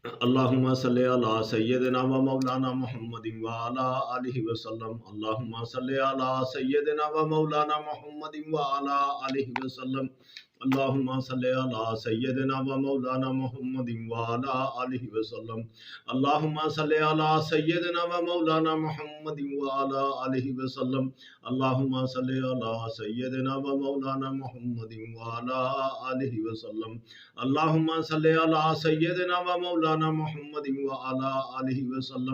اللہم صلی علی سیدنا و مولانا محمد و علی آلہ وسلم اللہم صلی علی سیدنا و مولانا محمد و علی آلہ وسلم اللہم صلی علی سیدنا و مولانا محمد و علی آلہ وسلم اللہم صلی علی سیدنا و مولانا محمد و علی آلہ وسلم اللہم صلی علی سیدنا و مولانا محمد و علی آلہ وسلم اللہم صلی علی سیدنا و مولانا محمد وعلا آلہ وسلم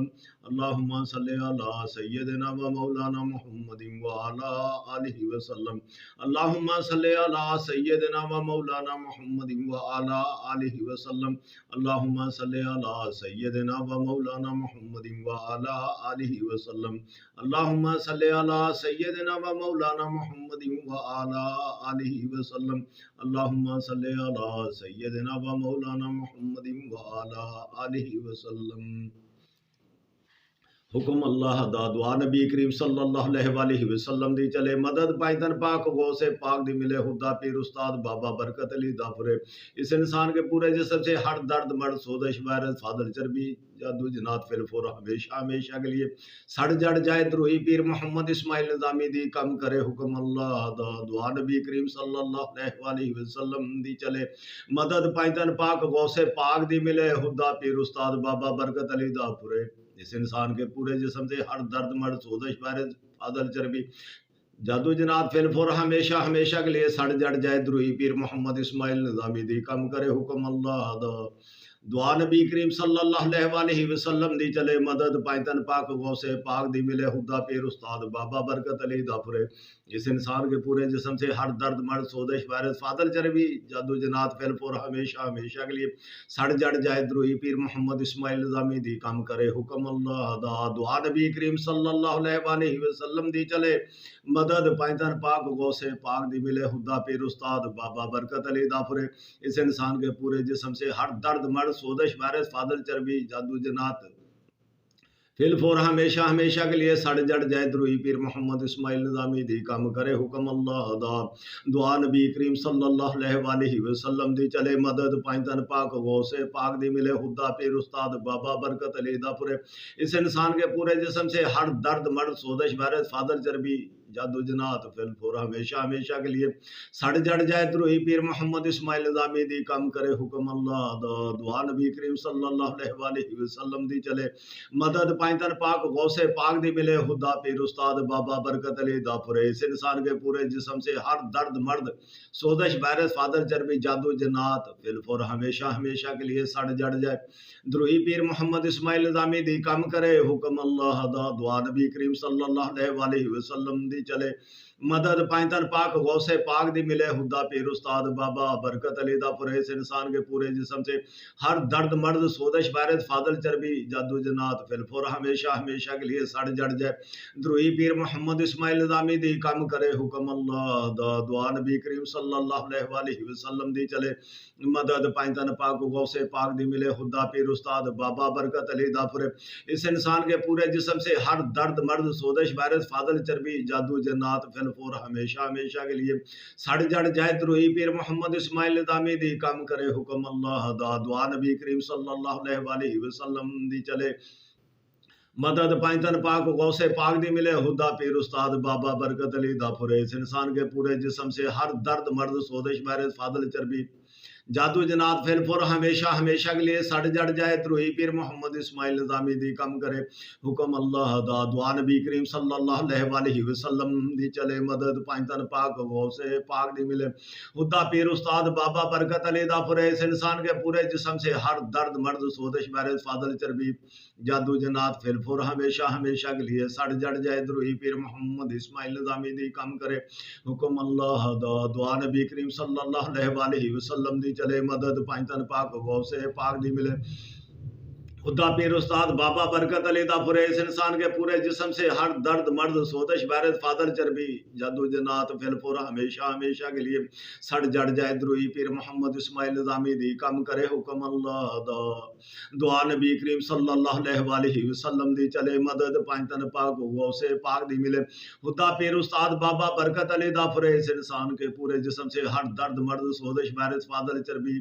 اللہم صلی علی سیدنا و مولانا محمد وعلا آلہ وسلم اللہم صلی علی سیدنا و مولانا محمد وعلا آلہ وسلم اللہم صلی علی سیدنا و مولانا محمد وعلا آلہ وسلم اللہم صلی علی سیدنا و مولانا محمد وعلا آلہ وسلم اللہم صلی علی سیدنا و مولانا محمد وعلا آلہ وسلم۔ حکم اللہ دا دعا نبی کریم صلی اللہ علیہ وآلہ وسلم دی چلے مدد پائتن پاک غوث پاک دی ملے خدا پیر استاد بابا برکت علی دافرے اس انسان کے پورے جسم سے ہر درد مرد سودش وائرس فاضل چربی جادو جنات فلفور ہمیشہ ہمیشہ کے لیے سڑ جڑ جائے دروہی پیر محمد اسماعیل نظامی دی کم کرے حکم اللہ دا دعا نبی کریم صلی اللہ علیہ وآلہ وسلم دی چلے مدد پائتن پاک غوث پاک دی ملے خدا پیر استاد بابا برکت علی دافرے اس انسان کے پورے جسم سے ہر درد مرد سوزش وائرس فاضل چربی جادو جنات فلفور ہمیشہ ہمیشہ کے لیے سڑ جڑ جائے دروہی پیر محمد اسماعیل نظامی دی کم کرے حکم اللہ دا دعا نبی کریم صلی اللہ علیہ وآلہ وسلم دی چلے مدد پائتن پاک غوث پاک دی ملے خدا پیر استاد بابا برکت علی دافرے اس انسان کے پورے جسم سے ہر درد مرد سودش وائرس فاضل چربی جادو جنات فلفور ہمیشہ ہمیشہ کے لیے سڑ جڑ جائے دروہی پیر محمد اسماعیل نظامی دی کم کرے حکم اللہ دا دعا نبی کریم صلی اللہ علیہ وآلہ وسلم دی چلے مدد پائتن پاک غوث پاک دی ملے خدا پیر استاد بابا برکت علی دافرے اس انسان کے پورے جسم سے ہر درد مرد سودش وائرس فاضل چربی جادو جنات فلفور ہمیشہ ہمیشہ کے لیے سڑ جڑ جائے دروہی پیر محمد اسماعیل نظامی دی کم کرے حکم اللہ دا دعا نبی کریم صلی اللہ علیہ وآلہ وسلم دی چلے مدد پائتن پاک غوث پاک دی ملے خدا پیر استاد بابا برکت علی دافرے اس انسان کے پورے جسم سے ہر درد مرد سودش وائرس فاضل چربی جادو جنات فلفور ہمیشہ ہمیشہ کے لیے سڑ جڑ جائے دروہی پیر محمد اسماعیل نظامی دی کم کرے حکم اللہ دا دعا نبی کریم صلی اللہ علیہ وآلہ وسلم دی چلے مدد پائتن پاک غوث پاک دی ملے خدا پیر استاد بابا برکت علی دافرے اس انسان کے پورے جسم سے ہر درد مرد سودش وائرس فاضل چربی جادو جنات فلفور ہمیشہ ہمیشہ کے لیے سڑ جڑ جائے دروہی پیر محمد اسماعیل نظامی دی کم کرے حکم اللہ دا دعا نبی کریم صلی اللہ علیہ وآلہ وسلم دی چلے مدد پائتن پاک غوث پاک دی ملے خدا پیر استاد بابا برکت علی دافرے اس انسان کے پورے جسم سے ہر درد مرد سودش وائرس فاضل چربی جادو جنات فلفور ہمیشہ ہمیشہ کے لیے سڑ جڑ جائے دروہی پیر محمد اسماعیل نظامی دی کم کرے حکم اللہ دا دعا نبی کریم صلی اللہ علیہ وآلہ وسلم دی چلے مدد پائتن پاک غوث پاک دی ملے خدا پیر استاد بابا برکت علی دافرے اس انسان کے پورے جسم سے ہر درد مرد سودش وائرس فاضل چربی جادو جنات فلفور ہمیشہ ہمیشہ کے لیے سڑ جڑ جائے دروہی پیر محمد اسماعیل نظامی دی کم کرے حکم اللہ دا دعا نبی کریم صلی اللہ علیہ وآلہ وسلم دی چلے مدد پائتن پاک غوث پاک دی ملے خدا پیر استاد بابا برکت علی دافرے اس انسان کے پورے جسم سے ہر درد مرد سودش وائرس فاضل چربی جادو جنات فلفور ہمیشہ ہمیشہ کے لیے سڑ جڑ جائے دروہی پیر محمد اسماعیل نظامی دی کم کرے حکم اللہ دا دعا نبی کریم صلی اللہ علیہ وآلہ وسلم دی چلے مدد پائتن پاک غوث پاک دی ملے خدا پیر استاد بابا برکت علی دافرے اس انسان کے پورے جسم سے ہر درد مرد سودش وائرس فاضل چربی جادو جنات فلفور ہمیشہ ہمیشہ کے لیے سڑ جڑ جائے دروہی پیر محمد اسماعیل نظامی دی کم کرے حکم اللہ دا دعا نبی کریم صلی اللہ علیہ وآلہ وسلم دی چلے مدد پائتن پاک غوث پاک دی ملے خدا پیر استاد بابا برکت علی دافرے اس انسان کے پورے جسم سے ہر درد مرد سودش وائرس فاضل چربی جادو جنات فلفور ہمیشہ ہمیشہ کے لیے سڑ جڑ جائے دروہی پیر محمد اسماعیل نظامی دی کم کرے حکم اللہ دا دعا نبی کریم صلی اللہ علیہ وآلہ وسلم دی چلے مدد پائتن پاک غوث پاک دی ملے خدا پیر استاد بابا برکت علی دافرے اس انسان کے پورے جسم سے ہر درد مرد سودش وائرس فاضل چربی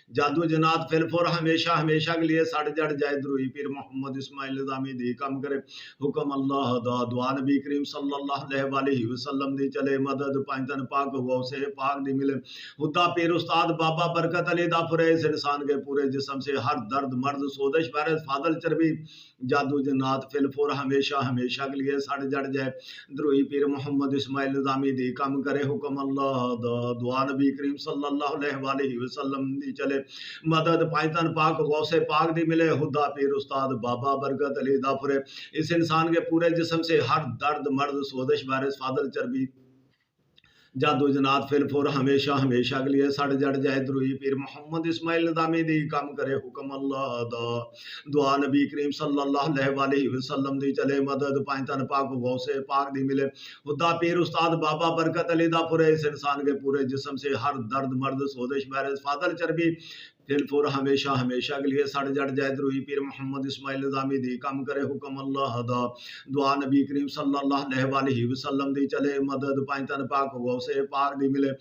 जादू जनात फिलफुर हमेशा हमेशा के लिए सड़ जड़ जाए द्रोही पीर मोहम्मद इस्माइल निज़ामी दी कम करे हुक्म अल्लाह दा दुआ नबी करीम सल्लल्लाहु अलैहि वसल्लम दी चले मदद पांचन पाक गौसे पाक दी मिले हुद्दा पीर उस्ताद बाबा बरकत अली दा फुरे इस इंसान के पूरे जिस्म से हर दर्द मर्द सोदिश वायरस फादल चर्बी जादू जन्नात फिलफुर हमेशा हमेशा के लिए सड़ जड़ जाए द्रोही पीर मोहम्मद इस्माइल निज़ामी दी कम करे हुक्म अल्लाह दा दुआ नबी करीम सल्लल्लाहु अलैहि वसल्लम दी चले मदद पाइतन पाक गौसे पाक दी मिले हुद्दा पीर उस्ताद बाबा बरकत अली दा फुरे इस इंसान के पूरे जिस्म से हर दर्द मर्द सोदिश वायरस फादल चर्बी जादू जनात फिलफुर हमेशा हमेशा के लिए सड़ जड़ जाए द्रोही पीर मोहम्मद इस्माइल निज़ामी दी कम करे हुक्म अल्लाह दा दुआ नबी करीम सल्लल्लाहु अलैहि वसल्लम दी चले मदद पाइतन पाक गौसे पाक दी मिले हुद्दा पीर उस्ताद बाबा बरकत अली दा फुरे इस इंसान के पूरे जिस्म से हर दर्द मर्द सोदिश वायरस फादल चर्बी फिलफुर हमेशा हमेशा के लिए सड़ जड़ जाए द्रोही पीर मोहम्मद इस्माइल निज़ामी दी कम करे हुक्म अल्लाह दा दुआ नबी करीम सल्लल्लाहु अलैहि वसल्लम दी चले मदद पाइतन पाक गौसे पाक दी मिले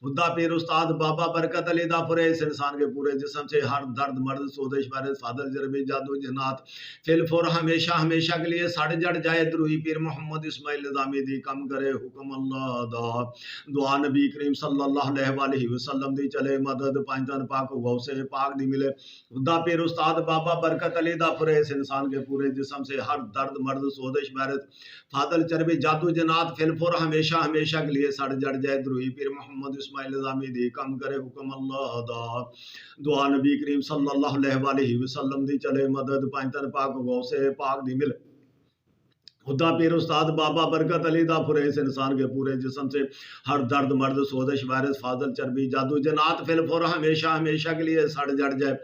हुद्दा पीर उस्ताद बाबा बरकत अली दा फुरे इस इंसान के पूरे जिस्म से हर दर्द मर्द सोदिश वायरस फादल जरबी जादू जन्नात फिलफुर हमेशा हमेशा के लिए सड़ जड़ जाए द्रोही पीर मोहम्मद इस्माइल निज़ामी दी कम करे हुक्म अल्लाह दा दुआ नबी करीम सल्लल्लाहु अलैहि वसल्लम दी चले मदद पाइतन पाक गौसे पाक दी मिले हुद्दा पीर उस्ताद बाबा बरकत अली दा फुरे इस इंसान के पूरे जिस्म से हर दर्द मर्द सोदिश वायरस फादल चर्बी जादू जन्नात फिलफुर हमेशा हमेशा के लिए सड़ जड़ जाए द्रोही पीर मोहम्मद इस्माइल निज़ामी दी कम करे हुक्म अल्लाह दा दुआ नबी करीम सल्लल्लाहु अलैहि वसल्लम दी चले मदद पाइतन पाक गौसे पाक दी मिले हुद्दा पीर उस्ताद बाबा बरकत अली दा फुरे इस इंसान के पूरे जिस्म से हर दर्द मर्द सोदिश वायरस फादल चर्बी जादू जन्नात फिलफुर हमेशा हमेशा के लिए सड़ जड़ जाए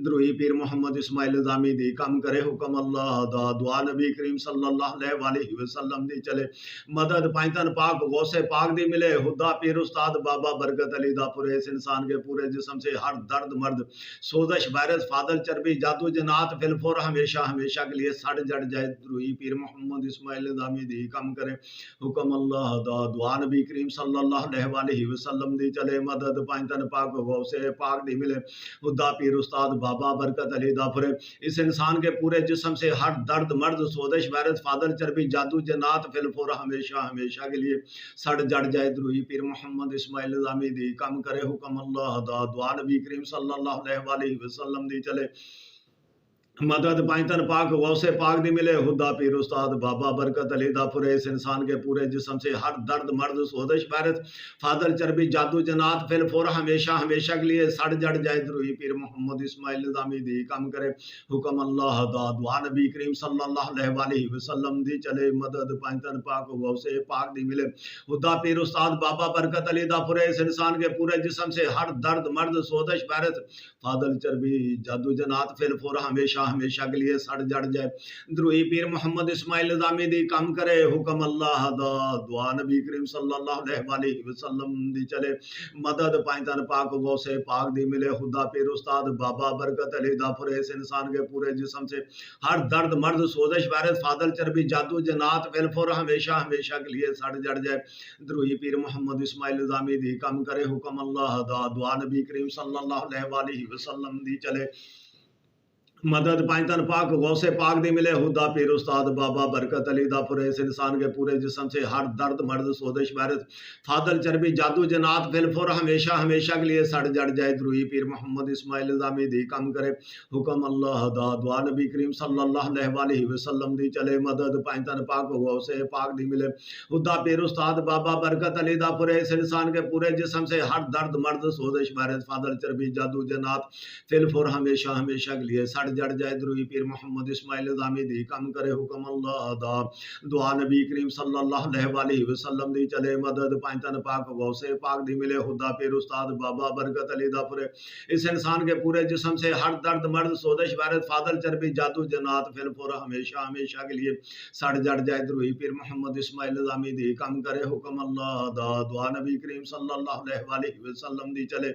द्रोही पीर मोहम्मद इस्माइल निज़ामी दी कम करे हुक्म अल्लाह दा दुआ नबी करीम सल्लल्लाहु अलैहि वसल्लम दी चले मदद पाइतन पाक गौसे पाक दी मिले हुद्दा पीर उस्ताद बाबा बरकत अली दा फुरे इस इंसान के पूरे जिस्म से हर दर्द मर्द सोदिश वायरस फादल चर्बी जादू जन्नात फिलफुर हमेशा हमेशा के लिए सड़ जड़ जाए द्रोही पीर मोहम्मद इस्माइल निज़ामी दी कम करे हुक्म अल्लाह दा दुआ नबी करीम सल्लल्लाहु अलैहि वसल्लम दी चले मदद पाइतन पाक गौसे पाक दी मिले हुद्दा पीर उस्ताद बाबा बरकत अली दा फुरे इस इंसान के पूरे जिस्म से हर दर्द मर्द सोदिश वायरस फादल चर्बी जादू जन्नात फिलफुर हमेशा हमेशा के लिए सड़ जड़ जाए द्रोही पीर मोहम्मद इस्माइल निज़ामी दी कम करे हुक्म अल्लाह दा दुआ नबी करीम सल्लल्लाहु अलैहि वसल्लम दी चले मदद पाइतन पाक गौसे पाक दी मिले हुद्दा पीर उस्ताद बाबा बरकत अली दा फुरे इस इंसान के पूरे जिस्म से हर दर्द मर्द सोदिश वायरस फादल चर्बी जादू जन्नात फिलफुर हमेशा हमेशा के लिए सड़ जड़ जाए द्रोही पीर मोहम्मद इस्माइल निज़ामी दी कम करे हुक्म अल्लाह दा दुआ नबी करीम सल्लल्लाहु अलैहि वसल्लम दी चले मदद पाइतन पाक गौसे पाक दी मिले हुद्दा पीर उस्ताद बाबा बरकत अली दा फुरे इस इंसान के पूरे जिस्म से हर दर्द मर्द सोदिश वायरस फादल चर्बी जादू जन्नात फिलफुर हमेशा हमेशा के लिए सड़ जड़ जाए द्रोही पीर मोहम्मद इस्माइल निज़ामी दी कम करे हुक्म अल्लाह दा दुआ नबी करीम सल्लल्लाहु अलैहि वसल्लम दी चले मदद पाइतन पाक गौसे पाक दी मिले हुद्दा पीर उस्ताद बाबा बरकत अली दा फुरे इस इंसान के पूरे जिस्म से हर दर्द मर्द सोदिश वायरस फादल चर्बी जादू जन्नात फिलफुर हमेशा हमेशा के लिए सड़ जड़ जाए द्रोही पीर मोहम्मद इस्माइल निज़ामी दी कम करे हुक्म अल्लाह दा दुआ नबी करीम सल्लल्लाहु अलैहि वसल्लम दी चले मदद पाइतन पाक गौसे पाक दी मिले हुद्दा पीर उस्ताद बाबा बरकत अली दा फुरे इस इंसान के पूरे जिस्म से हर दर्द मर्द सोदिश वायरस फादल चर्बी जादू जन्नात फिलफुर हमेशा हमेशा के लिए सड़ जड़ जाए द्रोही पीर मोहम्मद इस्माइल निज़ामी दी कम करे हुक्म अल्लाह दा दुआ नबी करीम सल्लल्लाहु अलैहि वसल्लम दी चले मदद पाइतन पाक गौसे पाक दी मिले हुद्दा पीर उस्ताद बाबा बरकत अली दा फुरे इस इंसान के पूरे जिस्म से हर दर्द मर्द सोदिश वायरस फादल चर्बी जादू जन्नात फिलफुर हमेशा हमेशा के लिए सड़ जड़ जाए द्रोही पीर मोहम्मद इस्माइल निज़ामी दी कम करे हुक्म अल्लाह दा दुआ नबी करीम सल्लल्लाहु अलैहि वसल्लम दी चले मदद पाइतन पाक गौसे पाक दी मिले हुद्दा पीर उस्ताद बाबा बरकत अली दा फुरे इस इंसान के पूरे जिस्म से हर दर्द मर्द सोदिश वायरस फादल चर्बी जादू जन्नात फिलफुर हमेशा हमेशा के लिए सड़ जड़ जाए द्रोही पीर मोहम्मद इस्माइल निज़ामी दी कम करे हुक्म अल्लाह दा दुआ नबी करीम सल्लल्लाहु अलैहि वसल्लम दी चले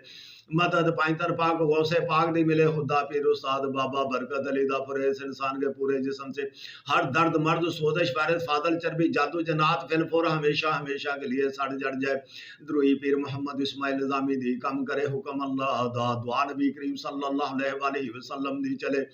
मदद पाइतन पाक गौसे पाक दी मिले हुद्दा पीर उस्ताद बाबा बरकत अली दाफुर, इस इंसान के पूरे जिस्म से हर दर्द मर्द सोजिश वायरस फादल चर्बी जादू जनात फिलफोर हमेशा हमेशा के लिए सड़ जड़ जाए। द्रोही पीर मोहम्मद इस्माइल निजामी दी कम करे हुक्म अल्लाह दा, दुआ नबी करीम सल्लल्लाहु अलैहि वसल्लम दी चले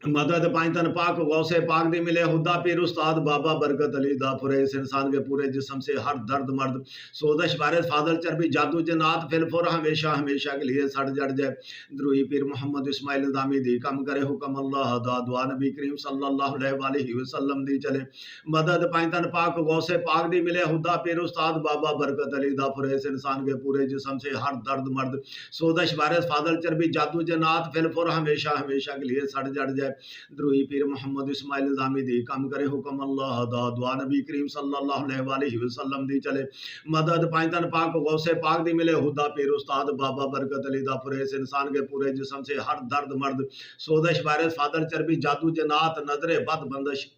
मदद पाइतन पाक गौसे पाक दी मिले हुदा पीर उस्ताद बाबा बरकत अली दाफुर, इस इंसान के पूरे जिस्म से हर दर्द मर्द सोजिश वायरस फादल चर्बी जादू जनात फिलफुर हमेशा हमेशा के लिए सड़ जड़ जाए। द्रोही पीर मोहम्मद इस्माइल निजामी दी कम करे हुक्म अल्लाह दा, दुआ नबी करीम सल्लल्लाहु अलैहि वसल्लम दी चले मदद पाइतन पाक गौसे पाक दी मिले हुदा पीर उस्ताद बाबा बरकत अली दाफुर, इस इंसान के पूरे जिस्म से हर दर्द मर्द सोजिश वायरस फादल चर्बी जादू जनात फिलफुर हमेशा हमेशा के लिए सड़ जड़ जाए। द्रोही पीर मोहम्मद इस्माइल निजामी दी कम करे हुक्म अल्लाह दा, दुआ नबी करीम सल्लल्लाहु अलैहि वसल्लम दी चले मदद पाइतन पाक गौसे पाक दी मिले हुदा पीर उस्ताद बाबा बरकत अली दाफुर, इस इंसान के पूरे जिस्म से हर दर्द मर्द सोजिश वायरस फादल चर्बी जादू जनात नजरे बद बंदश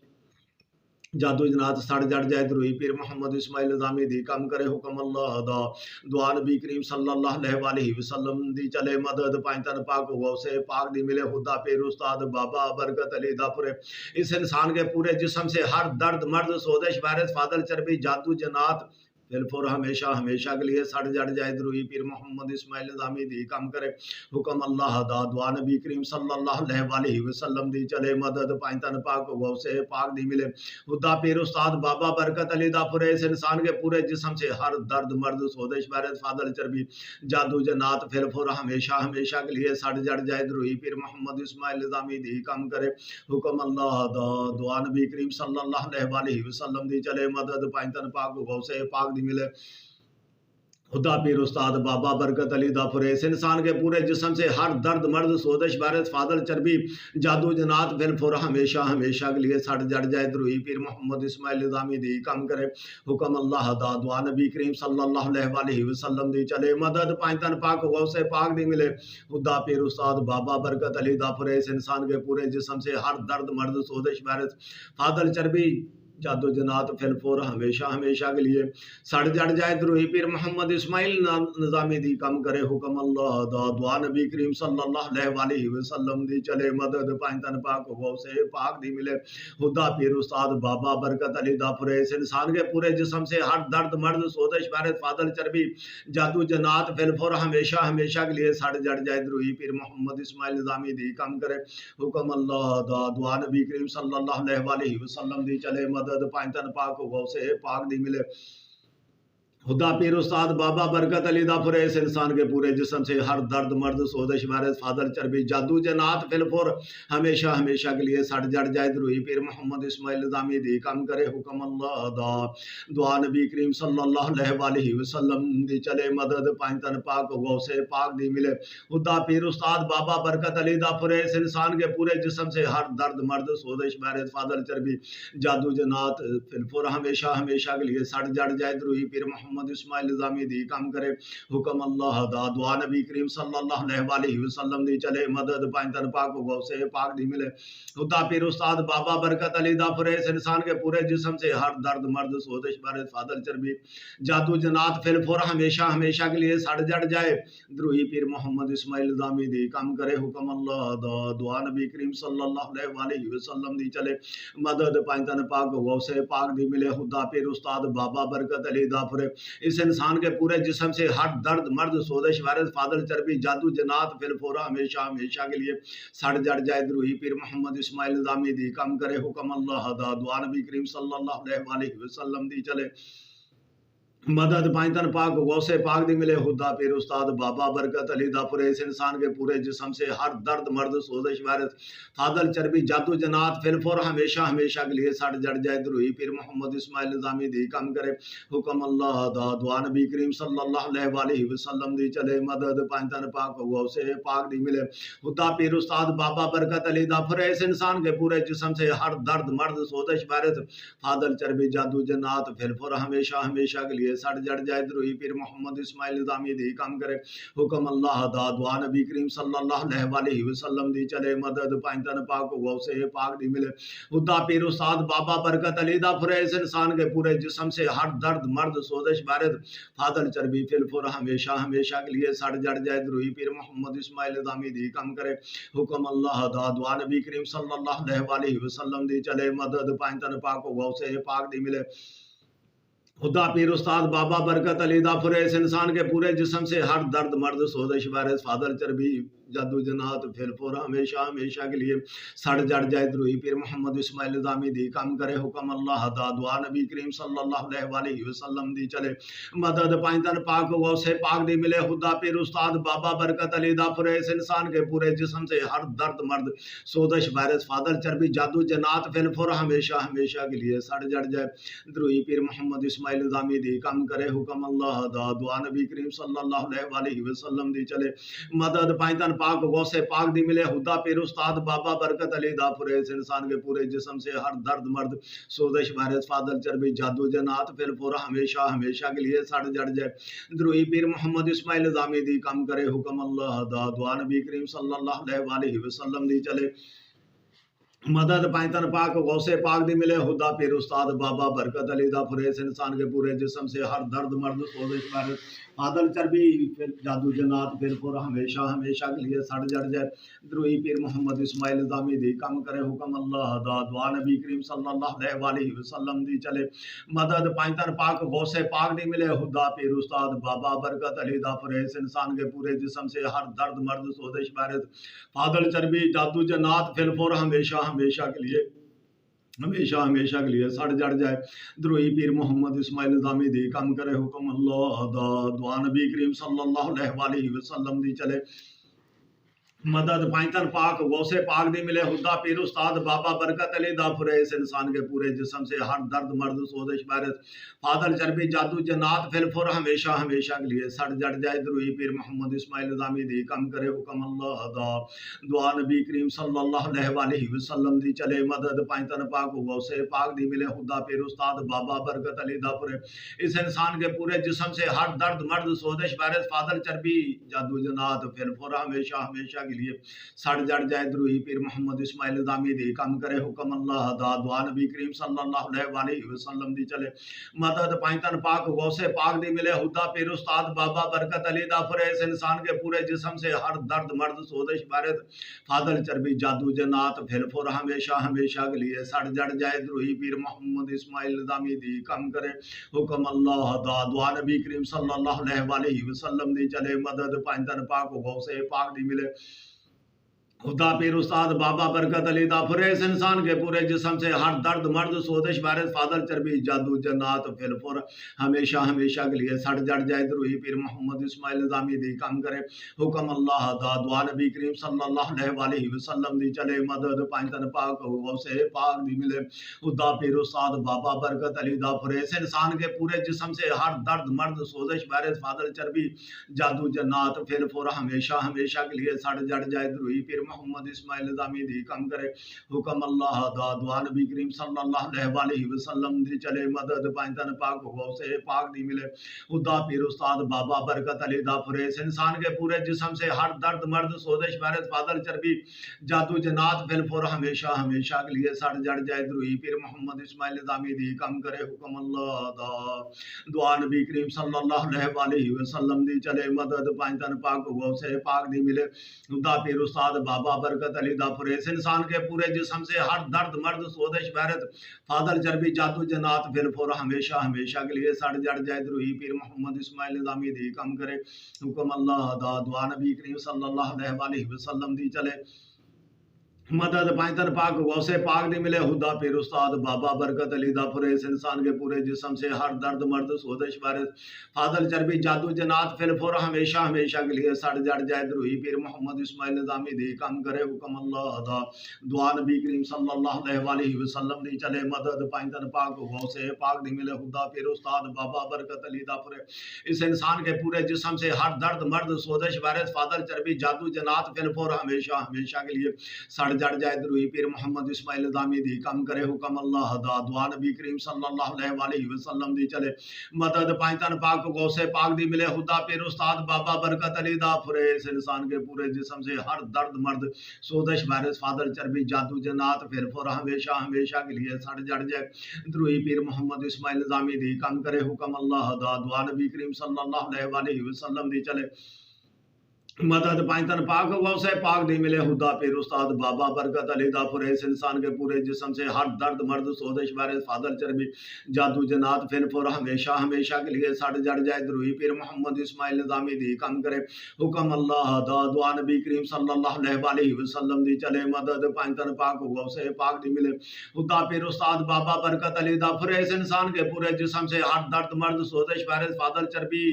जादू जनात सड़ जड़ जाए। द्रोही पीर मोहम्मद इस्माइल निजामी दी कम करे हुक्म अल्लाह दा, दुआ नबी करीम सल्लल्लाहु अलैहि वसल्लम दी चले मदद पाइतन पाक गौसे पाक दी मिले हुदा पीर उस्ताद बाबा बरकत अली दाफुर, इस इंसान के पूरे जिस्म से हर दर्द मर्द सोजिश वायरस फादल चर्बी जादू जनात फिलफुर हमेशा हमेशा के लिए सड़ जड़ जाए। द्रोही पीर मोहम्मद इस्माइल निजामी दी कम करे हुक्म अल्लाह दा, दुआ नबी करीम सल्लल्लाहु अलैहि वसल्लम दी चले मदद पाइतन पाक गौसे पाक दी मिले हुदा पीर उस्ताद बाबा बरकत अली दाफुर, इस इंसान के पूरे जिस्म से हर दर्द मर्द सोजिश वायरस फादल चर्बी जादू जनात फिलफुर हमेशा हमेशा के लिए सड़ जड़ जाए। द्रोही पीर मोहम्मद इस्माइल निजामी दी कम करे हुक्म अल्लाह दा, दुआ नबी करीम सल्लल्लाहु अलैहि वसल्लम दी चले मदद पाइतन पाक गौसे पाक मिले खुदा पीर उस्ताद बाबा बरकत अली दाफुर, इस इंसान के पूरे जिस्म से हर दर्द मर्द सोजिश वायरस फादल चर्बी जादू जनात फिलफुर हमेशा हमेशा के लिए सड़ जड़ जाए। द्रोही पीर मोहम्मद इस्माइल निजामी दी कम करे हुक्म अल्लाह दा, दुआ नबी करीम सल्लल्लाहु अलैहि वसल्लम दी चले मदद पाइतन पाक गौसे पाक दी मिले खुदा पीर उस्ताद बाबा बरकत अली दाफुर, इस इंसान के पूरे जिस्म से हर दर्द मर्द सोजिश वायरस फादल चर्बी जादू जनात फिलफुर हमेशा हमेशा के लिए सड़ जड़ जाए। द्रोही पीर मोहम्मद इस्माइल निजामी दी कम करे हुक्म अल्लाह दा, दुआ नबी करीम सल्लल्लाहु अलैहि वसल्लम दी चले मदद पाइतन पाक गौसे पाक दी मिले हुदा पीर उस्ताद बाबा बरकत अली दाफुर, इस इंसान के पूरे जिस्म से हर दर्द मर्द सोजिश वायरस फादल चर्बी जादू जनात फिलफुर हमेशा हमेशा के लिए सड़ जड़ जाए। द्रोही पीर मोहम्मद इस्माइल निजामी दी कम करे हुक्म अल्लाह दा, दुआ नबी करीम सल्लल्लाहु अलैहि वसल्लम दी चले मदद पाइतन पाक गौसे पाक दी मिले खुदा पीर उस्ताद बाबा बरकत अली दाफुर, इस इंसान के पूरे जिस्म से हर दर्द मर्द सोजिश वायरस फादल चर्बी जादू जनात फिलफुर हमेशा हमेशा के लिए सड़ जड़ जाए। द्रोही पीर मोहम्मद इस्माइल निजामी दी कम करे हुक्म अल्लाह दा, दुआ नबी करीम सल्लल्लाहु अलैहि वसल्लम दी चले मदद पाइतन पाक गौसे पाक दी मिले खुदा पीर उस्ताद बाबा बरकत अली दाफुर, इस इंसान के पूरे जिस्म से हर दर्द मर्द सोजिश वायरस फादल चर्बी जादू जनात फिलफुर हमेशा हमेशा के लिए सड़ जड़ जाए। द्रोही पीर मोहम्मद इस्माइल निजामी दी कम करे हुक्म अल्लाह दा, दुआ नबी करीम सल्लल्लाहु अलैहि वसल्लम दी चले मदद पाइतन पाक गौसे पाक दी मिले खुदा पीर उस्ताद बाबा बरकत अली दाफुर, इस इंसान के पूरे जिस्म से हर दर्द मर्द सोजिश वायरस फादल चर्बी जादू जनात फिलफुर हमेशा हमेशा के लिए सड़ जड़ जाए। द्रोही पीर मोहम्मद इस्माइल निजामी दी कम करे हुक्म अल्लाह दा, दुआ नबी करीम सल्लल्लाहु अलैहि वसल्लम दी चले मदद पाइतन पाक गौसे पाक दी मिले खुदा पीर उस्ताद बाबा बरकत अली दाफुर, इस इंसान के पूरे जिस्म से हर दर्द मर्द सोजिश वायरस फादल चर्बी जादू जनात फिलफुर हमेशा हमेशा के लिए सड़ जड़ जाए। द्रोही पीर मोहम्मद इस्माइल निजामी दी कम करे हुक्म अल्लाह दा, दुआ नबी करीम सल्लल्लाहु अलैहि वसल्लम दी चले मदद पाइतन पाक गौसे पाक दी मिले खुदा पीर उस्ताद बाबा बरकत अली दाफुर, इस इंसान के पूरे जिस्म से हर दर्द मर्द सोजिश वायरस फादल चर्बी जादू जनात फिलफुर हमेशा हमेशा के लिए सड़ जड़ जाए। द्रोही पीर मोहम्मद इस्माइल निजामी दी कम करे हुक्म अल्लाह दा, दुआ नबी करीम सल्लल्लाहु अलैहि वसल्लम दी चले मदद पाइतन पाक गौसे पाक दी मिले खुदा पीर उस्ताद बाबा बरकत अली दाफुर, इस इंसान के पूरे जिस्म से हर दर्द मर्द सोजिश वायरस फादल चर्बी जादू जनात फिलफुर हमेशा हमेशा के लिए सड़ जड़ जाए दरूही पीर मोहम्मद इस्माइल निज़ामी दी कम करे हुक्म अल्लाह दा दुआ नबी करीम सल्लल्लाहु अलैहि वसल्लम दी चले मदद पाइंतन पाक गौसे पाक दी मिले हुदा पीर उस्ताद बाबा बरकत अली दा फुरे इस इंसान के पूरे जिस्म से हर दर्द मर्द सोजिश बारिद फादल चर्बी फिलफुर हमेशा हमेशा के लिए सड़ जड़ जाए दरूही पीर मोहम्मद इस्माइल निज़ामी दी कम करे हुक्म अल्लाह दा दुआ नबी करीम सल्लल्लाहु अलैहि वसल्लम दी चले मदद पाइंतन पाक गौसे पाक दी मिले खुदा पीर उस्ताद बाबा बरकत अली दा फुरे इस इंसान के पूरे जिस्म से हर दर्द मर्द सोजिश वारिस फादल चर्बी जादू जनात फिलफुर हमेशा हमेशा के लिए सड़ जड़ जाए दरूही पीर मोहम्मद इस्माइल निज़ामी दी कम करे हुक्म अल्लाह दा दुआ नबी करीम सल्लल्लाहु अलैहि वसल्लम दी चले मदद पाइंतन पाक गौसे पाक दी मिले खुदा पीर उस्ताद बाबा बरकत अली दा फुरे इस इंसान के पूरे जिस्म से हर दर्द मर्द सोजिश वारिस फादल चर्बी जादू जनात फिलफुर हमेशा हमेशा के लिए सड़ जड़ जाए दरूही पीर मोहम्मद इस्माइल निज़ामी दी कम करे हुक्म अल्लाह दा दुआ नबी करीम सल्लल्लाहु अलैहि वसल्लम दी चले मदद पाइंतन पाक गौसे पाक दी मिले हुदा पीर उस्ताद बाबा बरकत अली दा फुरे इस इंसान के पूरे जिस्म से हर दर्द मर्द सोजिश वारिस फादल चर्बी जादू जनात फिलफुर हमेशा हमेशा के लिए सड़ जड़ जाए दरूही पीर मोहम्मद इस्माइल निज़ामी दी कम करे हुक्म अल्लाह दा दुआ नबी करीम सल्लल्लाहु अलैहि वसल्लम दी चले मदद पाइंतन पाक गौसे पाक दी मिले हुदा पीर उस्ताद बाबा बरकत अली दा फुरे इस इंसान के पूरे जिस्म से हर दर्द मर्द सोजिश वारिस फादल चर्बी फिर जादू जनात फिलफुर हमेशा हमेशा के लिए सड़ जड़ जाए दरूही पीर मोहम्मद इस्माइल निज़ामी दी कम करे हुक्म अल्लाह दा दुआ नबी करीम सल्लल्लाहु अलैहि वसल्लम दी चले मदद पाइंतन पाक गौसे पाक दी मिले हुदा पीर उस्ताद बाबा बरकत अली दा फुरे इस इंसान के पूरे जिस्म से हर दर्द मर्द सोजिश वारिस फादल चर्बी जादू जनात फिलफुर हमेशा हमेशा के लिए हमेशा हमेशा के लिए सड़ जड़ जाए दरूही पीर मोहम्मद इस्माइल निज़ामी दी कम करे हुक्म अल्लाह दा दुआ नबी करीम सल्लल्लाहु अलैहि वसल्लम दी चले मदद पाइंतन पाक गौसे पाक दी मिले हुदा पीर उस्ताद बाबा बरकत अली दा फुरे इस इंसान के पूरे जिस्म से हर दर्द मर्द सोजिश वारिस फादल चर्बी जादू जनात फिलफुर हमेशा हमेशा के लिए सड़ जड़ जाए दरूही पीर मोहम्मद इस्माइल निज़ामी दी कम करे हुक्म अल्लाह दा दुआ नबी करीम सल्लल्लाहु अलैहि वसल्लम दी चले मदद पाइंतन पाक गौसे पाक दी मिले हुदा पीर उस्ताद बाबा बरकत अली दा फुरे इस इंसान के पूरे जिस्म से हर दर्द मर्द सोजिश वारिस फादल चर्बी जादू जनात फिलफुर हमेशा हमेशा के लिए सड़ जड़ जाए दरूही पीर मोहम्मद इस्माइल निज़ामी दी कम करे हुक्म अल्लाह दा दुआ नबी करीम सल्लल्लाहु अलैहि वसल्लम दी चले मदद पाइंतन पाक गौसे पाक दी मिले हुदा पीर उस्ताद बाबा बरकत अली दा फुरे इस इंसान के पूरे जिस्म से हर दर्द मर्द सोजिश वारिस फादल चर्बी जादू जनात फिलफुर हमेशा हमेशा के लिए सड़ जड़ जाए दरूही पीर मोहम्मद इस्माइल निज़ामी दी कम करे हुक्म अल्लाह दा दुआ नबी करीम सल्लल्लाहु अलैहि वसल्लम दी चले मदद पाइंतन पाक गौसे पाक दी मिले खुदा पीर उस्ताद बाबा बरकत अली दा फुरे इस इंसान के पूरे जिस्म से हर दर्द मर्द सोजिश वारिस फादल चर्बी जादू जन्नात फिलफुर हमेशा हमेशा के लिए सड़ जड़ जाए दरूही पीर मोहम्मद इस्माइल निज़ामी दी कम करे हुक्म अल्लाह दा दुआ नबी करीम सल्लल्लाहु अलैहि वसल्लम दी चले मदद पाइंतन पाक गौसे पाक दी मिले खुदा पीर उस्ताद बाबा बरकत अली दा फुरे इस इंसान के पूरे जिस्म से हर दर्द मर्द सोजिश वारिस फादल चर्बी जादू जन्नात फिलफुर हमेशा हमेशा के लिए सड़ जड़ जाए दरूही पीर मोहम्मद इस्माइल निज़ामी दी कम करे हुक्म अल्लाह दा दुआ नबी करीम सल्लल्लाहु अलैहि वसल्लम दी चले मदद पाइंतन पाक गौसे पाक दी मिले खुदा पीर उस्ताद बाबा बरकत अली दा फुरे इस इंसान के पूरे जिस्म से हर दर्द मर्द सोजिश वारिस फादल चर्बी जादू जन्नात फिलफुर हमेशा हमेशा के लिए सड़ जड़ जाए दरूही पीर मोहम्मद इस्माइल निज़ामी दी कम करे हुक्म अल्लाह दा दुआ नबी करीम सल्लल्लाहु अलैहि वसल्लम दी चले मदद पाइंतन पाक गौसे पाक दी मिले खुदा पीर उस्ताद बाबा बरकत अली दा फुरे इस इंसान के पूरे जिस्म से हर दर्द मर्द सोजिश वारिस फादल चर्बी जादू जन्नात फिलफुर हमेशा हमेशा के लिए सड़ जड़ जाए दरूही पीर मोहम्मद इस्माइल निज़ामी दी कम करे हुक्म अल्लाह दा दुआ नबी करीम सल्लल्लाहु अलैहि वसल्लम दी चले मदद पाइंतन पाक गौसे पाक दी मिले हुदा पीर उस्ताद बाबा बरकत अली दा फुरे इस इंसान के पूरे जिस्म से हर दर्द मर्द सोजिश वारिस फादल चर्बी जादू जन्नात फिलफुर हमेशा हमेशा के लिए सड़ जड़ जाए दरूही पीर मोहम्मद इस्माइल निज़ामी दी कम करे हुक्म अल्लाह दा दुआ नबी करीम सल्लल्लाहु अलैहि वसल्लम दी चले मदद पाइंतन पाक गौसे पाक दी मिले हुदा पीर उस्ताद बाबा बरकत अली दा फुरे इस इंसान के पूरे जिस्म से हर दर्द मर्द सोजिश वारिस फादल चर्बी जादू जन्नात फिलफुर हमेशा हमेशा के लिए सड़ जड़ जाए दरूही पीर मोहम्मद इस्माइल दामी दी कम करे हुक्म अल्लाह दा दुआ नबी करीम सल्लल्लाहु अलैहि वसल्लम दी चले मदद पाई तन पाक गौसे पाक दी मिले हुदा पीर उस्ताद बाबा बरकत अली दा फुरे इस इंसान के पूरे जिस्म से हर दर्द मर्द सोदश वायरस फादल चर्बी जादू जन्नात फिर फुर हमेशा हमेशा के लिए सड़ जड़ जाए दरूही पीर मोहम्मद इस्माइल दामी दी कम करे हुक्म अल्लाह दा दुआ नबी करीम सल्लल्लाहु अलैहि वसल्लम दी चले मदद पाइतन पाक गौसे पाक दी मिले हुदा पीर उस्ताद बाबा बरकत अली दा फुरे इस इंसान के पूरे जिस्म से हर दर्द मर्द सोदश वायरस फादल चर्बी जादू जन्नात फिर फुर हमेशा हमेशा के लिए सड़ जड़ जाए दरूही पीर मोहम्मद इस्माइल निज़ामी दी कम करे हुक्म अल्लाह दा दुआ नबी करीम सल्लल्लाहु अलैहि वसल्लम दी चले मदद पाइतन पाक गौसे पाक दी मिले हुदा पीर उस्ताद बाबा बरकत अली दा फुरे इस इंसान के पूरे जिस्म से हर दर्द मर्द सोदश वायरस फादल चर्बी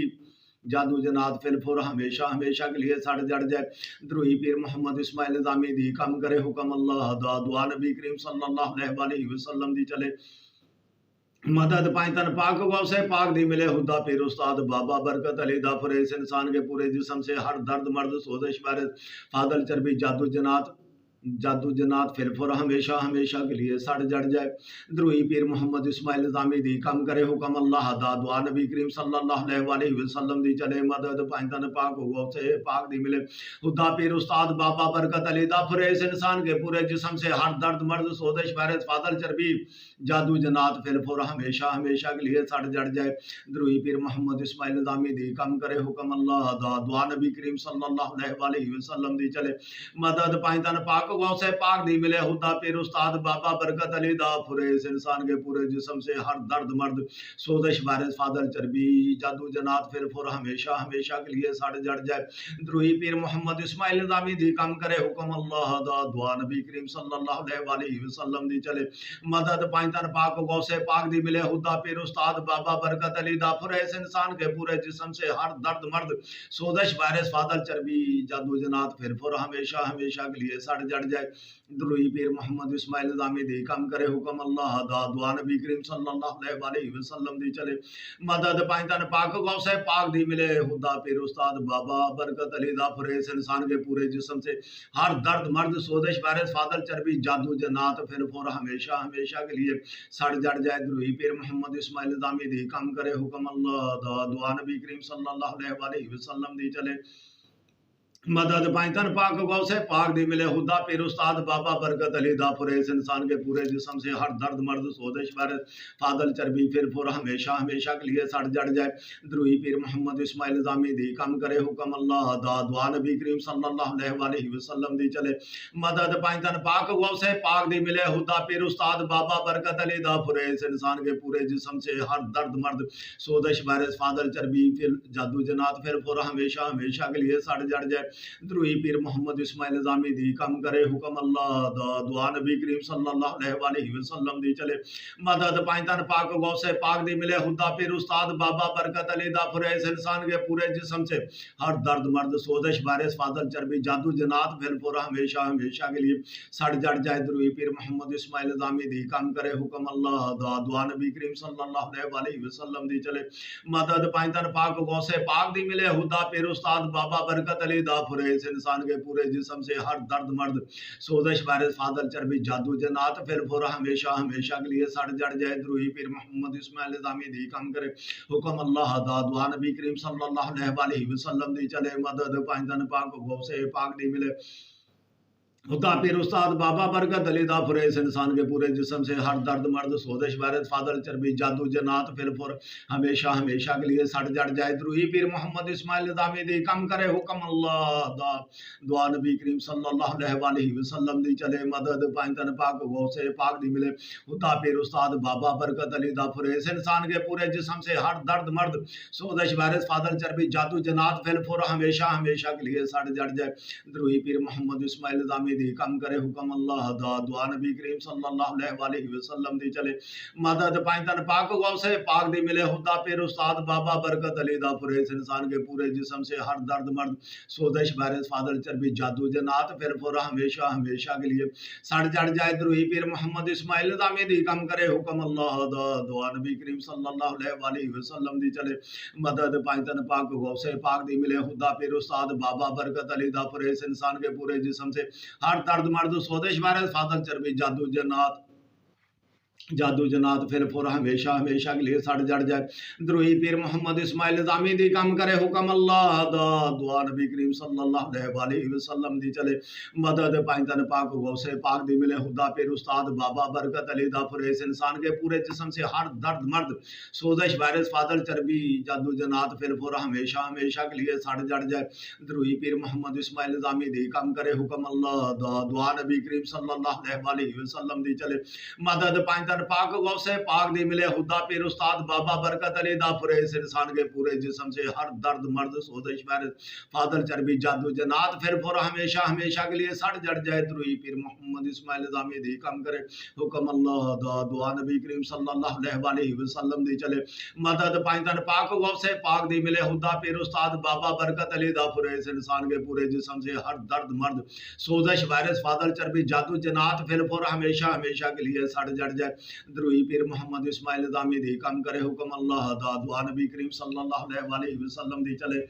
जादू जनात फिर फुर हमेशा हमेशा के लिए सड़ जड़ जाए दरूही पीर मोहम्मद इस्माइल निज़ामी दी कम करे हुक्म अल्लाह दा दुआ नबी करीम सल्लल्लाहु अलैहि वसल्लम दी चले मदद पाइतन पाक गौसे पाक दी मिले हुदा पीर उस्ताद बाबा बरकत अली दा फुरे इस इंसान के पूरे जिस्म से हर दर्द मर्द सोदश वायरस फादल चर्बी जादू जन्नात फिर फुर हमेशा हमेशा के लिए सड़ जड़ जाए दरूही पीर मोहम्मद इस्माइल निज़ामी दी कम करे हुक्म अल्लाह दा दुआ नबी करीम सल्लल्लाहु अलैहि वसल्लम दी चले मदद पाइतन पाक गौसे पाक दी मिले हुदा पीर उस्ताद बाबा बरकत अली दा फुरे इस इंसान के पूरे जिस्म से हर दर्द मर्द सोदश वायरस फादल चर्बी जादू जन्नात फिर फुर हमेशा हमेशा के लिए सड़ जड़ जाए दरूही पीर मोहम्मद इस्माइल निज़ामी दी कम करे हुक्म अल्लाह दा दुआ नबी करीम सल्लल्लाहु अलैहि वसल्लम दी चले मदद पाइतन पाक गौसे पाक दी मिले हुदा पीर उस्ताद बाबा बरकत अली दा फुरे इस इंसान के पूरे जिस्म से हर दर्द मर्द सोदश वायरस फादल चर्बी जादू जन्नात फिर फुर हमेशा हमेशा के लिए सड़ जड़ जाए दरूही पीर मोहम्मद इस्माइल निज़ामी दी कम करे हुक्म अल्लाह दा दुआ नबी करीम सल्लल्लाहु अलैहि वसल्लम दी चले मदद पाइतन पाक गौसे पाक दी मिले हुदा पीर उस्ताद बाबा बरकत अली दा फुरे इस इंसान के पूरे जिस्म से हर दर्द मर्द सोदश वायरस फादल चर्बी जादू जन्नात फिर फुर हमेशा हमेशा के लिए सड़ जड़ जाए दरूही पीर मोहम्मद इस्माइल निज़ामी दी कम करे हुक्म अल्लाह दा दुआ नबी करीम सल्लल्लाहु अलैहि वसल्लम दी चले मदद पाइतन पाक गौसे पाक दी मिले हुदा पीर उस्ताद बाबा बरकत अली दा फुरे इस इंसान के पूरे जिस्म से हर दर्द मर्द सोदश वायरस फादल चर्बी जादू जन्नात फिर फुर हमेशा हमेशा के लिए सड़ जड़ जाए दरूही पीर मोहम्मद इस्माइल निज़ामी दी कम करे हुक्म अल्लाह दा दुआ नबी करीम सल्लल्लाहु अलैहि वसल्लम दी चले मदद पाइतन पाक गौसे पाक दी मिले हुदा पीर उस्ताद बाबा बरकत अली दा फुरे इस इंसान के पूरे जिस्म से हर दर्द मर्द सोदश वायरस फादल चर्बी फिर फुर हमेशा हमेशा के लिए सड़ जड़ जाए दरूही पीर मोहम्मद इस्माइल निज़ामी दी कम करे हुक्म अल्लाह दा दुआ नबी करीम सल्लल्लाहु अलैहि वसल्लम दी चले मदद पाइतन पाक गौसे पाक दी मिले हुदा पीर उस्ताद बाबा बरकत अली दा फुरे इस इंसान के पूरे जिस्म से हर दर्द मर्द सोदश वायरस फादल चर्बी फिर जादू जन्नात फिर फुर हमेशा हमेशा के लिए सड़ जड़ जाए दरूही पीर मोहम्मद इस्माइल निज़ामी दी कम करे हुक्म अल्लाह दा दुआ नबी करीम सल्लल्लाहु अलैहि वसल्लम दी चले मदद पाइतन पाक गौसे पाक दी मिले हुदा पीर उस्ताद बाबा बरकत अली दा फुरे इस इंसान के पूरे जिस्म से हर दर्द मर्द सोदश वायरस फादल चर्बी जादू जन्नात फिर फुर हमेशा हमेशा के लिए सड़ जड़ जाए दरूही पीर मोहम्मद इस्माइल निज़ामी दी कम करे हुक्म अल्लाह दा दुआ नबी करीम सल्लल्लाहु अलैहि वसल्लम दी चले मदद पाइतन पाक गौसे पाक दी मिले हुदा पीर उस्ताद बाबा बरकत अली दा फुरे इस इंसान के पूरे जिस्म से हर दर्द मर्द सोदश वायरस फादल चर्बी जादू जन्नात फिर फुर हमेशा हमेशा के लिए सड़ जड़ जाए दरूही पीर मोहम्मद इस्माइल निज़ामी दी कम करे हुक्म अल्लाह दा दुआ नबी करीम सल्लल्लाहु अलैहि वसल्लम दी चले मदद पाइतन पाक गौसे पाक दी मिले हुदा पीर उस्ताद बाबा बरकत अली दा फुरे इस इंसान के पूरे जिस्म से हर दर्द मर्द सोदश वायरस फादल चर्बी जादू जन्नात फिर फुर हमेशा हमेशा के लिए सड़ जड़ जाए दरूही पीर मोहम्मद इस्माइल निज़ामी दी कम करे हुक्म अल्लाह दा दुआ नबी करीम सल्लल्लाहु अलैहि वसल्लम दी चले मदद पाइतन पाक गौसे पाक दी मिले हुदा पीर उस्ताद बाबा बरकत अली दा फुरे इस इंसान के पूरे जिस्म से हर दर्द मर्द सोदश वायरस फादल चर्बी जादू जन्नात फिर फुर हमेशा हमेशा के लिए सड़ जड़ जाए दरूही पीर मोहम्मद इस्माइल निज़ामी दी कम करे हुक्म अल्लाह दा दुआ नबी करीम सल्लल्लाहु अलैहि वसल्लम दी चले मदद पाइतन पाक गौसे पाक दी मिले हुदा पीर उस्ताद बाबा बरकत अली दा फुरे इस इंसान के पूरे जिस्म से हर दर्द मर्द सोदश वायरस फादल चर्बी जादू जन्नात फिर फुर हमेशा हमेशा के लिए सड़ जड़ जाए दरूही पीर मोहम्मद इस्माइल निज़ामी दी कम करे हुक्म अल्लाह दा दुआ नबी करीम सल्लल्लाहु अलैहि वसल्लम दी चले मदद पाइतन पाक गौसे पाक दी मिले हुदा पीर उस्ताद बाबा बरकत अली दा फुरे इस इंसान के पूरे जिस्म से ہر درد مرد سوزش وائرس فاضل چربی جادو جنات پھر پھر ہمیشہ ہمیشہ کے لیے سڑ جڑ جائے دروہی پیر محمد اسماعیل نظامی دی کم کرے حکم اللہ دا دعا نبی کریم صلی اللہ علیہ وسلم دی چلے مدد پائنتن پاک غوث پاک دی ملے خدا پیر استاد بابا برکت علی دا پھر اس انسان کے پورے جسم سے ہر درد مرد سوزش وائرس فاضل چربی جادو جنات پھر پھر ہمیشہ ہمیشہ کے لیے سڑ جڑ جائے دروہی پیر محمد اسماعیل نظامی دی کم کرے حکم اللہ دا دعا نبی کریم صلی اللہ علیہ وسلم دی چلے مدد پائنتن پاک غوث پاک دی ملے خدا پیر استاد بابا برکت علی دا پھر اس انسان کے پورے جسم سے ہر درد مرد سوزش وائرس فاضل چربی جادو جنات پھر پھر ہمیشہ ہمیشہ کے لیے سڑ جڑ جائے دروہی پیر محمد اسماعیل نظامی دی کم کرے حکم اللہ دا دعا نبی کریم صلی اللہ علیہ وسلم دی چلے مدد پائنتن پاک غوث پاک دی ملے خدا پیر استاد بابا برکت علی دا پھر اس انسان کے پورے جسم سے ہر درد مرد سوزش وائرس فاضل چربی جادو جنات پھر پھر ہمیشہ ہمیشہ کے لیے سڑ جڑ جائے دروہی پیر محمد اسماعیل نظامی دی کم کرے حکم اللہ دا دعا نبی کریم صلی اللہ علیہ وسلم دی چلے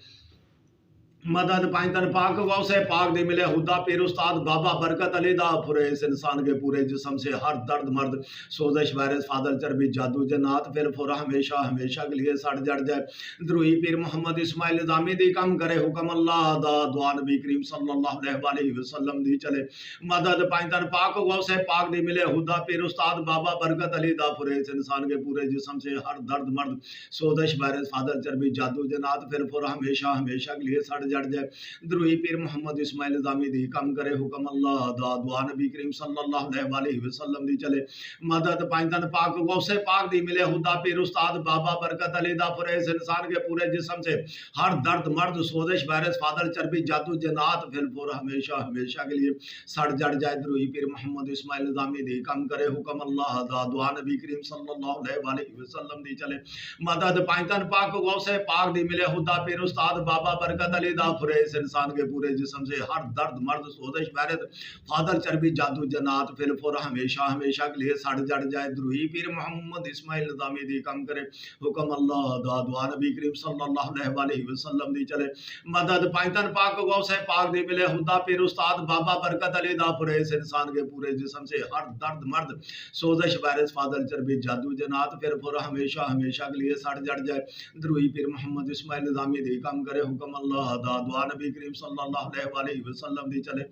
مدد پائنتن پاک غوث پاک دی ملے خدا پیر استاد بابا برکت علی دا پھر اس انسان کے پورے جسم سے ہر درد مرد سوزش وائرس فاضل چربی جادو جنات پھر پھر ہمیشہ ہمیشہ کے لیے سڑ جڑ جائے دروہی پیر محمد اسماعیل نظامی دی کم کرے حکم اللہ دا دعا نبی کریم صلی اللہ علیہ وسلم دی چلے مدد پائنتن پاک غوث پاک دی ملے خدا پیر استاد بابا برکت علی دا پھر اس انسان کے پورے جسم سے ہر درد مرد سوزش وائرس فاضل چربی جادو جنات پھر پھر ہمیشہ ہمیشہ کے لیے سڑ جڑ جائے دروہی پیر محمد اسماعیل نظامی دی کم کرے حکم اللہ دا دعا نبی کریم صلی اللہ علیہ وسلم دی چلے مدد پائنتن پاک غوث پاک دی ملے خدا پیر استاد بابا برکت علی دا پھر اس انسان کے پورے جسم سے ہر درد مرد سوزش وائرس فاضل چربی جادو جنات پھر پھر ہمیشہ ہمیشہ کے لیے سڑ جڑ جائے دروہی پیر محمد اسماعیل نظامی دی کم کرے حکم اللہ دا دعا نبی کریم صلی اللہ علیہ وسلم دی چلے مدد پائنتن پاک غوث پاک دی ملے خدا پیر استاد بابا برکت علی دا پھر اس انسان کے پورے جسم سے ہر درد مرد سوزش وائرس فاضل چربی جادو جنات پھر پھر ہمیشہ ہمیشہ کے لیے سڑ جڑ جائے دروہی پیر محمد اسماعیل نظامی دی کم کرے حکم اللہ دا دعا نبی کریم صلی اللہ علیہ وسلم دی چلے مدد پائنتن پاک غوث پاک دی ملے خدا پیر استاد بابا برکت علی دا پھر اس انسان کے پورے جسم سے ہر درد مرد سوزش وائرس فاضل چربی جادو جنات پھر پھر ہمیشہ ہمیشہ کے لیے سڑ جڑ جائے دروہی پیر محمد اسماعیل نظامی دی کم کرے حکم اللہ دا دعا نبی کریم صلی اللہ علیہ وسلم دی چلے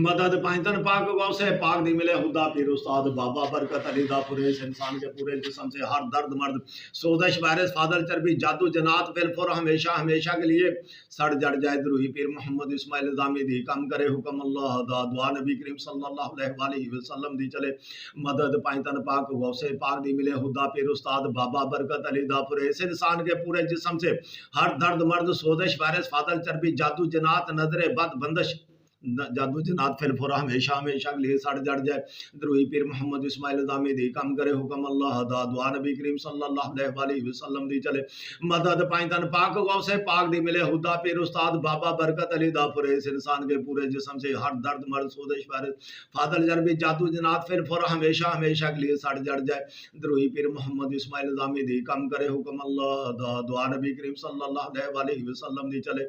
مدد پائنتن پاک غوث پاک دی ملے خدا پیر استاد بابا برکت علی دا پھر اس انسان کے پورے جسم سے ہر درد مرد سوزش وائرس فاضل چربی جادو جنات پھر پھر ہمیشہ ہمیشہ کے لیے سڑ جڑ جائے دروہی پیر محمد اسماعیل نظامی دی کم کرے حکم اللہ دا دعا نبی کریم صلی اللہ علیہ وسلم دی چلے مدد پائنتن پاک غوث پاک دی ملے خدا پیر استاد بابا برکت علی دا پھر اس انسان کے پورے جسم سے ہر درد مرد سوزش وائرس فاضل چربی جادو جنات نظر بد بندش جادو جنات پھر پھر ہمیشہ ہمیشہ کے لیے سڑ جڑ جائے دروہی پیر محمد اسماعیل نظامی دی کم کرے حکم اللہ دا دعا نبی کریم صلی اللہ علیہ وسلم دی چلے مدد پائنتن پاک غوث پاک دی ملے خدا پیر استاد بابا برکت علی دا پھر اس انسان کے پورے جسم سے ہر درد مرد سوزش وائرس فاضل چربی جادو جنات پھر پھر ہمیشہ ہمیشہ کے لیے سڑ جڑ جائے دروہی پیر محمد اسماعیل نظامی دی کم کرے حکم اللہ دا دعا نبی کریم صلی اللہ علیہ وسلم دی چلے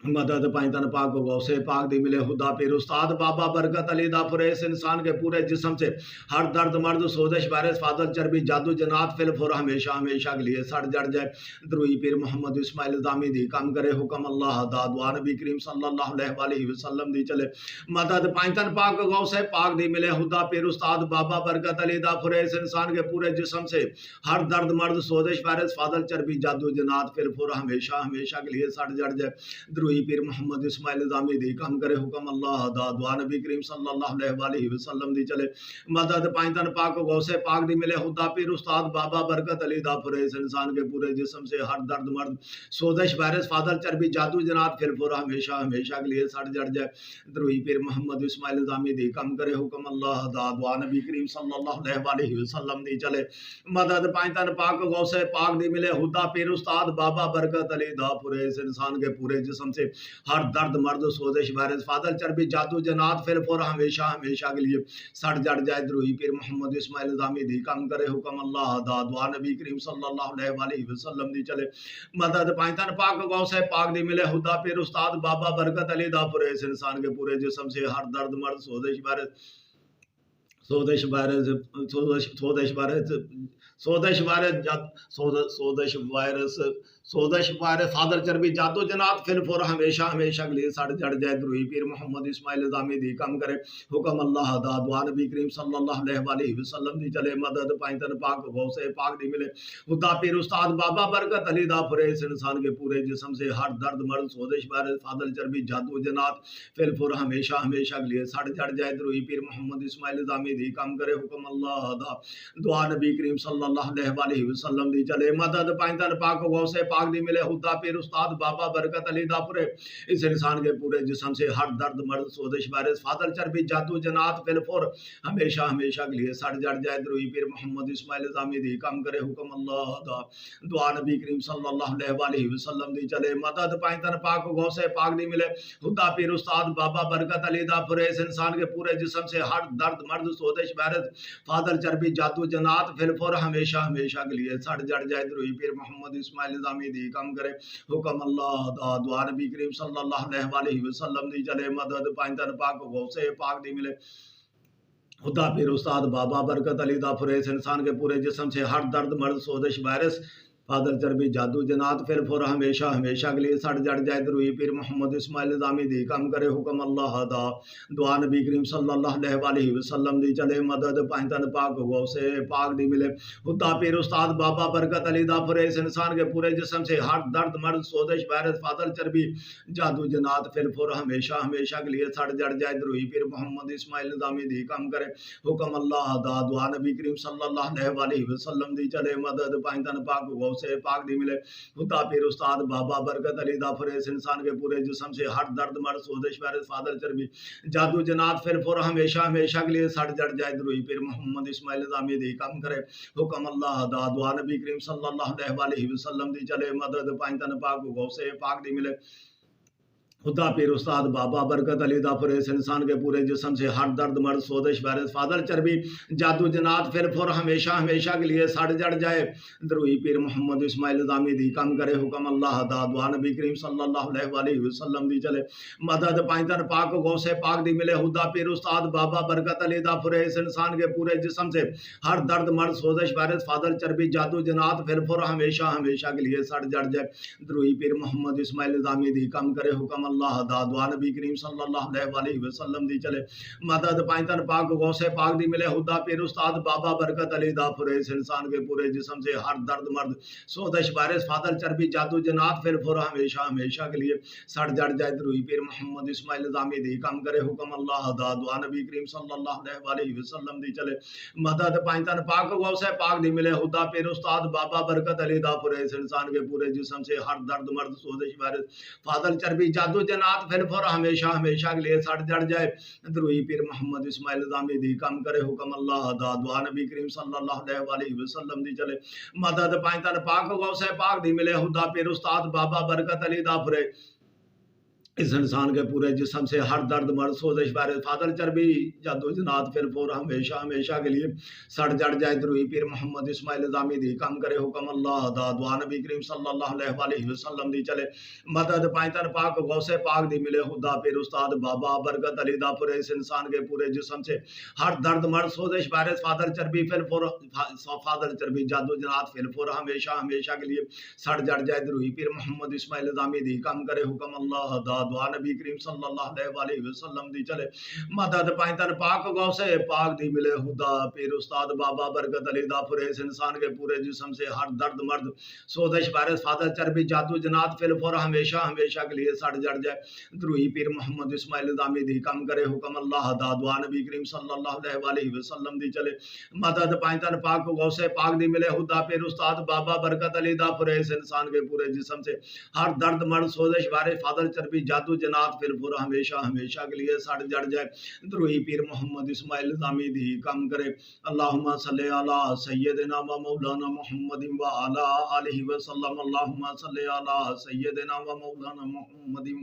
مدد پائنتن پاک غوث پاک دی ملے خدا پیر استاد بابا برکت علی دا پھر اس انسان کے پورے جسم سے ہر درد مرد سوزش وائرس فاضل چربی جادو جنات پھر پھر ہمیشہ ہمیشہ کے لیے سڑ جڑ جائے دروہی پیر محمد اسماعیل نظامی دی کم کرے حکم اللہ دا دعا نبی کریم صلی اللہ علیہ وسلم دی چلے مدد پائنتن پاک غوث پاک دی ملے خدا پیر استاد بابا برکت علی دا پھر اس انسان کے پورے جسم سے ہر درد مرد سوزش وائرس فاضل چربی جادو جنات پھر پھر ہمیشہ ہمیشہ کے لیے سڑ جڑ جائے دروہی پیر محمد اسماعیل نظامی دی کم کرے حکم اللہ دا دعا نبی کریم صلی اللہ علیہ وسلم دی چلے مدد پائنتن پاک غوث پاک دی ملے خدا پیر استاد بابا برکت علی دا پھر اس انسان کے پورے جسم سے ہر درد مرد سوزش وائرس فاضل چربی جادو جنات پھر پھر ہمیشہ ہمیشہ کے لیے سڑ جڑ جائے دروہی پیر محمد اسماعیل نظامی دی کم کرے حکم اللہ دا دعا نبی کریم صلی اللہ علیہ وسلم دی چلے مدد پائنتن پاک غوث پاک دی ملے خدا پیر استاد بابا برکت علی دا پھر اس انسان کے پورے جسم سے سے ہر درد مرد سوزش وائرس فادر چربی جادو جنات پھر فور ہمیشہ ہمیشہ کے لیے سڑ جڑ جائے دروہی پیر محمد اسماعیل نظامی دی کم کرے حکم اللہ دا دعا نبی کریم صلی اللہ علیہ وسلم دی چلے مدد پائنتن پاک غوث پاک دی ملے خدا پیر استاد بابا برکت علی دا پورے اس انسان کے پورے جسم سے ہر درد مرد سوزش وائرس سودش وائرس سودش وائرس سودش وائرس سودش وائرس فادر چربی جادو جنات پھر فور ہمیشہ ہمیشہ کے لیے سڑ جڑ جائے دروہی پیر محمد اسماعیل نظامی دی کم کرے حکم اللہ دا دعا نبی کریم صلی اللہ علیہ وسلم دی چلے مدد پائنتن پاک غوث پاک دی ملے خدا پیر استاد بابا برکت علی دا پھر اس انسان کے پورے جسم سے ہر درد مرد سودش وائرس فادر چربی جادو جنات پھر فور ہمیشہ ہمیشہ کے لیے سڑ جڑ جائے دروہی پیر محمد اسماعیل نظامی دی کم کرے حکم اللہ دا دعا نبی کریم صلی اللہ علیہ وسلم دی چلے مدد پائنتن پاک غوث پاک دی ملے خدا پیر استاد بابا برکت علی دا پورے اس انسان کے پورے جسم سے ہر درد مرد سوزش وائرس فادر چربی جادو جنات پھر فور ہمیشہ ہمیشہ کے لیے سڑ جڑ جائے دروہی پیر محمد اسماعیل نظامی دی کم کرے حکم اللہ دا دعا نبی کریم صلی اللہ علیہ وسلم دی چلے مدد پائنتن پاک غوث پاک دی ملے خدا پیر استاد بابا برکت علی دا پورے اس انسان کے پورے جسم سے ہر درد مرد سوزش وائرس فادر چربی جادو جنات پھر فور ہمیشہ ہمیشہ کے لیے سڑ جڑ جائے دروہی پیر محمد اسماعیل نظامی دی کم کرے حکم اللہ دا دعا نبی کریم صلی اللہ علیہ وسلم دی چلے مدد پائنتن پاک غوث پاک دی ملے خدا پیر استاد بابا برکت علی دا پورے اس انسان کے پورے جسم سے ہر درد مرد سوزش وائرس فادر چربی جادو جنات پھر فور ہمیشہ ہمیشہ کے لیے سڑ جڑ جائے دروہی پیر محمد اسماعیل نظامی دی کم کرے حکم اللہ دا دعا نبی کریم صلی اللہ علیہ وسلم دی چلے مدد پائنتن پاک غوث پاک دی ملے خدا پیر استاد بابا برکت علی دا پورے اس انسان کے پورے جسم سے ہر درد مرد سوزش وائرس فادر چربی جادو جنات پھر فور ہمیشہ ہمیشہ کے لیے سڑ جڑ جائے دروہی پیر محمد اسماعیل نظامی دی کم کرے حکم اللہ دا دعا نبی کریم صلی اللہ علیہ وسلم دی چلے مدد پائنتن پاک غوث پاک دی ملے خدا پیر استاد بابا برکت علی دا پھر اس انسان کے پورے جسم سے ہر درد مرد سوزش وائرس فادر چربی جادو جنات پھر فور ہمیشہ ہمیشہ کے لیے سڑ جڑ جائے دروہی پیر محمد اسماعیل نظامی دی کم کرے حکم اللہ دا دعا نبی کریم صلی اللہ علیہ وسلم دی چلے مدد پائنتن پاک غوث پاک دی ملے خدا پیر استاد بابا برکت علی دا پھر اس انسان کے پورے جسم سے ہر درد مرد سوزش وائرس فادر چربی جادو جنات پھر فور ہمیشہ ہمیشہ کے لیے سڑ جڑ جائے دروہی پیر محمد اسماعیل نظامی دی کم کرے حکم اللہ دا دعا نبی کریم صلی اللہ علیہ وسلم دی چلے مدد پائنتن پاک غوث پاک دی ملے خدا پیر استاد بابا برکت علی دا پھر اس انسان کے پورے جسم سے ہر درد مرد سوزش وائرس فادر چربی جادو جنات پھر فور ہمیشہ ہمیشہ کے لیے سڑ جڑ جائے دروہی پیر محمد اسماعیل نظامی دی کم کرے حکم اللہ دا دعا نبی کریم صلی اللہ علیہ وسلم دی چلے مدد پائنتن پاک غوث پاک دی ملے خدا پیر استاد بابا برکت علی دا پھر اس انسان کے پورے جسم سے ہر درد مرد سوزش وائرس فادر چربی جادو جنات پھر فور ہمیشہ ہمیشہ کے لیے سڑ جڑ جائے دروہی پیر محمد اسماعیل نظامی دی کم کرے حکم اللہ دا دعا نبی کریم صلی اللہ علیہ وسلم دی چلے مدد پائنتن پاک غوث پاک دی ملے خدا پیر استاد بابا برکت علی دا پھر اس انسان کے پورے جسم سے ہر درد مرد سوزش وائرس فادر چربی جادو جنات پھر فور ہمیشہ ہمیشہ کے لیے سڑ جڑ جائے دروہی پیر محمد اسماعیل نظامی دی کم کرے حکم اللہ دا دعا نبی کریم صلی اللہ علیہ وسلم دی چلے مدد پائنتن پاک غوث پاک دی ملے خدا پیر استاد بابا برکت علی دا پھر اس انسان کے پورے جسم سے ہر درد مرد سوزش وائرس فادر چربی جادو جنات پھر فور ہمیشہ ہمیشہ کے لیے سڑ جڑ جائے دروہی پیر محمد اسماعیل نظامی دی کم کرے حکم اللہ دا دعا نبی کریم صلی اللہ علیہ وسلم دی چلے مدد پائنتن پاک غوث پاک دی ملے خدا پیر استاد بابا برکت علی دا پھر اس انسان کے پورے جسم سے ہر درد مرد سوزش وائرس فادر چربی پھر فور فادر چربی جادو جنات پھر فور ہمیشہ ہمیشہ کے لیے سڑ جڑ جائے دروہی پیر محمد اسماعیل نظامی دی کم کرے حکم اللہ دا دعا نبی کریم صلی اللہ علیہ وسلم دی چلے مدد پائنتن پاک غوث پاک دی ملے خدا پیر استاد بابا برکت علی دا پھر اس انسان کے پورے جسم سے ہر درد مرد سوزش وائرس فادر چربی جادو جنات پھر فور ہمیشہ ہمیشہ کے لیے سڑ جڑ جائے دروہی پیر محمد اسماعیل نظامی دی کم کرے حکم اللہ دا دعا نبی کریم صلی اللہ علیہ وسلم دی چلے مدد پائنتن پاک غوث پاک دی ملے خدا پیر استاد بابا برکت علی دا پھر اس انسان کے پورے جسم سے ہر درد مرد سوزش وائرس فادر چربی जादू जनात फिर हमेशा हमेशा के लिए सड़ जड़ जाए। द्रोही पीर मोहम्मद इस्माइल जामी दी कम करे। अल्लाहुम्मा सल्ले अला सय्यदिना व मौलाना मुहम्मदिन व अला आलिहि व सल्लम। अल्लाहुम्मा सल्ले अला सय्यदिना व मौलाना मुहम्मदिन।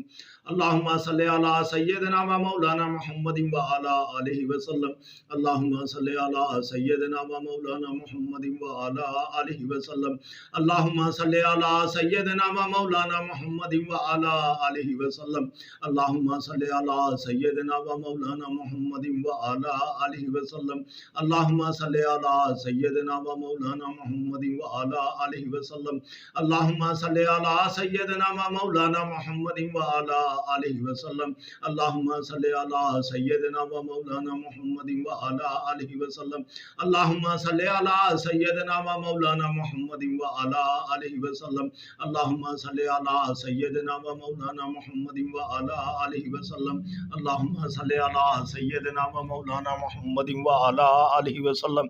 अल्लाहुम्मा सल्ले अला सय्यदिना व मौलाना मुहम्मदिन व अला आलिहि व सल्लम। अल्लाहुम्मा सल्ले अला सय्यदिना व मौलाना मुहम्मदिन व अला आलिहि व सल्लम। अल्लाहुम्मा सल्ले अला सय्यदिना व मौलाना मुहम्मदिन व अला आलिहि व सल्लम। अल्लाहुम्मा सल्ले अला सय्यदिना व मौलाना मुहम्मदिन व अला आलिहि व सल्लम। अल्लाहुम्मा सल्ले अला सय्यदिना व मौलाना मुहम्मदिन व अला आलिहि व सल्लम। अल्लाहुम्मा सल्ले अला सय्यदिना व मौलाना मुहम्मदिन व अला आलिहि व सल्लम। अल्लाहुम्मा सल्ले अला सय्यदिना व मौलाना मुहम्मदिन व अला आलिहि व सल्लम। अल्लाहुम्मा सल्ले अला सय्यदिना व मौलाना मुहम्मदिन व अला आलिहि व सल्लम। अल्लाहुम्मा सल्ले अला सय्यदिना व मौलाना मुहम्मदिन व अला आलिहि व सल्लम। अल्लाहुम्मा सल्ले अला सय्यदिना व मौलाना मुहम्मदिन व अला आलिहि व सल्लम।